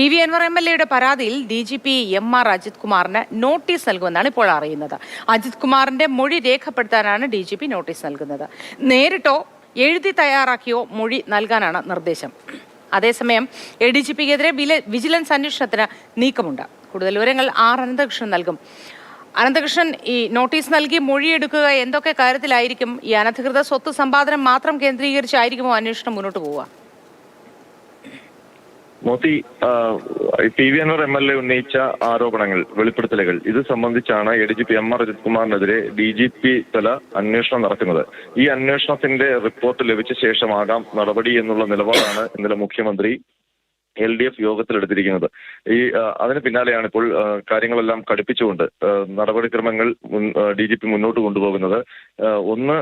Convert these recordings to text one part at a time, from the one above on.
PV Anwar MLAയുടെ പരാതിയിൽ DGP MR Ajith കുമാറിന് notice നൽകുമെന്നാണ് ഇപ്പോൾ അറിയുന്നത്. അജിത് കുമാറിന്റെ മൊഴി രേഖപ്പെടുത്താനാണ് DGP നോട്ടീസ് നൽകുന്നത്. നേരിട്ടോ എഴുതി തയ്യാറാക്കിയോ മൊഴി നൽകാനാണ് നിർദ്ദേശം. അതേസമയം ADGPക്കെതിരെ വിജിലൻസ് അന്വേഷണത്തിന് നീക്കമുണ്ട്. കൂടുതൽ വിവരങ്ങൾ അനന്തകൃഷ്ണൻ നൽകും. അനന്തകൃഷ്ണൻ, ഈ നോട്ടീസ് നൽകി മൊഴിയെടുക്കുക എന്തൊക്കെ കാര്യത്തിലായിരിക്കും? ഈ അനധികൃത സ്വത്ത് സമ്പാദനം മാത്രം കേന്ദ്രീകരിച്ചായിരിക്കുമോ അന്വേഷണം മുന്നോട്ട് പോവുക? മോത്തി, PV Anwar MLA ഉന്നയിച്ച ആരോപണങ്ങൾ, വെളിപ്പെടുത്തലുകൾ ഇത് സംബന്ധിച്ചാണ് ADGP MR അജിത് കുമാറിനെതിരെ DGP തല അന്വേഷണം നടക്കുന്നത്. ഈ അന്വേഷണത്തിന്റെ റിപ്പോർട്ട് ലഭിച്ച ശേഷമാകാം നടപടി എന്നുള്ള നിലപാടാണ് ഇന്നലെ മുഖ്യമന്ത്രി LDF യോഗത്തിലെടുത്തിരിക്കുന്നത്. അതിന് പിന്നാലെയാണ് ഇപ്പോൾ കാര്യങ്ങളെല്ലാം കടുപ്പിച്ചുകൊണ്ട് നടപടിക്രമങ്ങൾ DGP മുന്നോട്ട് കൊണ്ടുപോകുന്നത്. ഒന്ന്,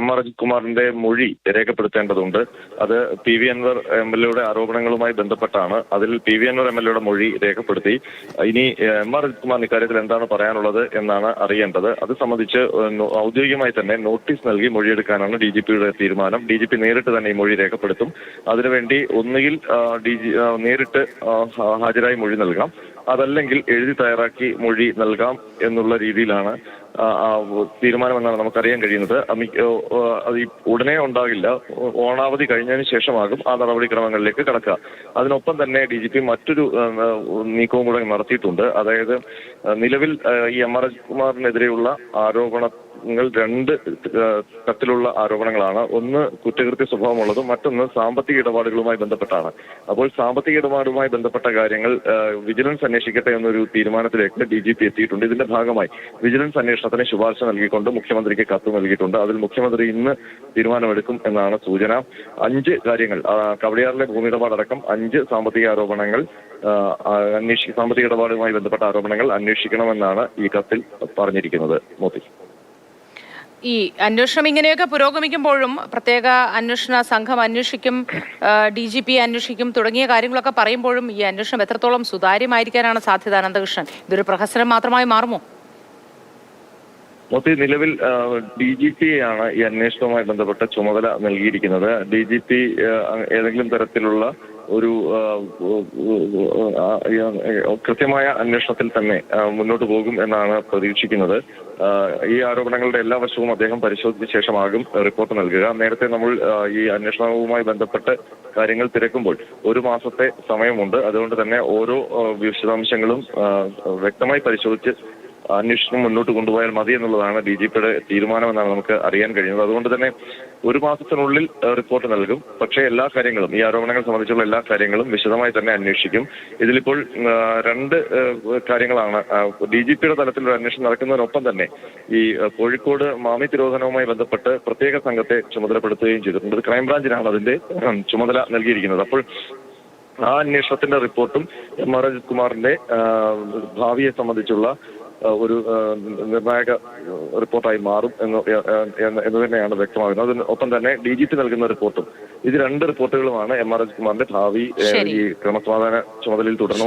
MR അജിത് കുമാറിന്റെ മൊഴി രേഖപ്പെടുത്തേണ്ടതുണ്ട്. അത് PV Anwar MLAയുടെ ആരോപണങ്ങളുമായി ബന്ധപ്പെട്ടാണ്. അതിൽ PV Anwar MLAയുടെ മൊഴി രേഖപ്പെടുത്തി. ഇനി MR അജിത് കുമാറിന് ഇക്കാര്യത്തിൽ എന്താണ് പറയാനുള്ളത് എന്നാണ് അറിയേണ്ടത്. അത് സംബന്ധിച്ച് ഔദ്യോഗികമായി തന്നെ നോട്ടീസ് നൽകി മൊഴിയെടുക്കാനാണ് DGPയുടെ തീരുമാനം. DGP നേരിട്ട് തന്നെ ഈ മൊഴി രേഖപ്പെടുത്തും. അതിനുവേണ്ടി ഒന്നുകിൽ നേരിട്ട് ഹാജരായി മൊഴി നൽകാം, അതല്ലെങ്കിൽ എഴുതി തയ്യാറാക്കി മൊഴി നൽകാം എന്നുള്ള രീതിയിലാണ് തീരുമാനമെന്നാണ് നമുക്കറിയാൻ കഴിയുന്നത്. അത് ഉടനെ ഉണ്ടാകില്ല. ഓണാവധി കഴിഞ്ഞതിന് ശേഷമാകും ആ നടപടിക്രമങ്ങളിലേക്ക് കടക്കുക. അതിനൊപ്പം തന്നെ DGP മറ്റൊരു നീക്കവും കൂടെ നടത്തിയിട്ടുണ്ട്. അതായത് നിലവിൽ ഈ MR അജിത് കുമാറിനെതിരെയുള്ള ആരോപണങ്ങൾ രണ്ട് തരത്തിലുള്ള ആരോപണങ്ങളാണ്. ഒന്ന് കുറ്റകൃത്യ സ്വഭാവമുള്ളതും മറ്റൊന്ന് സാമ്പത്തിക ഇടപാടുകളുമായി ബന്ധപ്പെട്ടാണ്. അപ്പോൾ സാമ്പത്തിക ഇടപാടുമായി ബന്ധപ്പെട്ട കാര്യങ്ങൾ വിജിലൻസ് അന്വേഷിക്കട്ടെ എന്നൊരു തീരുമാനത്തിലേക്ക് DGP എത്തിയിട്ടുണ്ട്. ഇതിന്റെ ഭാഗമായി വിജിലൻസ് അന്വേഷണത്തിന് ശുപാർശ നൽകിക്കൊണ്ട് മുഖ്യമന്ത്രിക്ക് കത്ത് നൽകിയിട്ടുണ്ട്. അതിൽ മുഖ്യമന്ത്രി ഇന്ന് തീരുമാനമെടുക്കും എന്നാണ് സൂചന. 5 കാര്യങ്ങൾ, കവടിയാറിലെ ഭൂമിയിടപാടടക്കം 5 സാമ്പത്തിക ആരോപണങ്ങൾ സാമ്പത്തിക ഇടപാടുമായി ബന്ധപ്പെട്ട ആരോപണങ്ങൾ അന്വേഷിക്കണമെന്നാണ് ഈ കത്തിൽ പറഞ്ഞിരിക്കുന്നത്. മോദി, ഈ അന്വേഷണം ഇങ്ങനെയൊക്കെ പുരോഗമിക്കുമ്പോഴും പ്രത്യേക അന്വേഷണ സംഘം അന്വേഷിക്കും, DGP അന്വേഷിക്കും തുടങ്ങിയ കാര്യങ്ങളൊക്കെ പറയുമ്പോഴും ഈ അന്വേഷണം എത്രത്തോളം സുതാര്യമായിരിക്കാനാണ് സാധ്യത? അനന്തകൃഷ്ണൻ, ഇതൊരു പ്രഹസനം മാത്രമായി മാറുമോ? മോത്തി, നിലവിൽ DGPയാണ് ഈ അന്വേഷണവുമായി ബന്ധപ്പെട്ട ചുമതല നൽകിയിരിക്കുന്നത്. DGP ഏതെങ്കിലും തരത്തിലുള്ള ഒരു കൃത്യമായ അന്വേഷണത്തിൽ തന്നെ മുന്നോട്ട് പോകും എന്നാണ് പ്രതീക്ഷിക്കുന്നത്. ഈ ആരോപണങ്ങളുടെ എല്ലാ വശവും അദ്ദേഹം പരിശോധിച്ച ശേഷമാകും റിപ്പോർട്ട് നൽകുക. നേരത്തെ നമ്മൾ ഈ അന്വേഷണവുമായി ബന്ധപ്പെട്ട് കാര്യങ്ങൾ തിരക്കുമ്പോൾ 1 മാസത്തെ സമയമുണ്ട്. അതുകൊണ്ട് തന്നെ ഓരോ വിശദാംശങ്ങളും വ്യക്തമായി പരിശോധിച്ച് അന്വേഷണം മുന്നോട്ട് കൊണ്ടുപോയാൽ മതി എന്നുള്ളതാണ് DGPയുടെ തീരുമാനമെന്നാണ് നമുക്ക് അറിയാൻ കഴിയുന്നത്. അതുകൊണ്ട് തന്നെ 1 മാസത്തിനുള്ളിൽ റിപ്പോർട്ട് നൽകും. പക്ഷേ എല്ലാ കാര്യങ്ങളും, ഈ ആരോപണങ്ങൾ സംബന്ധിച്ചുള്ള എല്ലാ കാര്യങ്ങളും വിശദമായി തന്നെ അന്വേഷിക്കും. ഇതിലിപ്പോൾ 2 കാര്യങ്ങളാണ്. DGPയുടെ തലത്തിലൊരു അന്വേഷണം നടക്കുന്നതിനൊപ്പം തന്നെ ഈ കോഴിക്കോട് മാമി തിരോധനവുമായി ബന്ധപ്പെട്ട് പ്രത്യേക സംഘത്തെ ചുമതലപ്പെടുത്തുകയും ചെയ്തിട്ടുണ്ട്. ക്രൈംബ്രാഞ്ചിനാണ് അതിന്റെ ചുമതല നൽകിയിരിക്കുന്നത്. അപ്പോൾ ആ അന്വേഷണത്തിന്റെ റിപ്പോർട്ടും MR അജിത് കുമാറിന്റെ ഭാവിയെ സംബന്ധിച്ചുള്ള ഒരു നിർണായക റിപ്പോർട്ടായി മാറും എന്ന് തന്നെയാണ് വ്യക്തമാകുന്നത്. അതിനൊപ്പം തന്നെ DGP നൽകുന്ന റിപ്പോർട്ടും, ഇത് 2 റിപ്പോർട്ടുകളുമാണ് MR അജിത് കുമാറിന്റെ ഭാവി ഈ ക്രമസമാധാന ചുമതലയിൽ തുടരണോ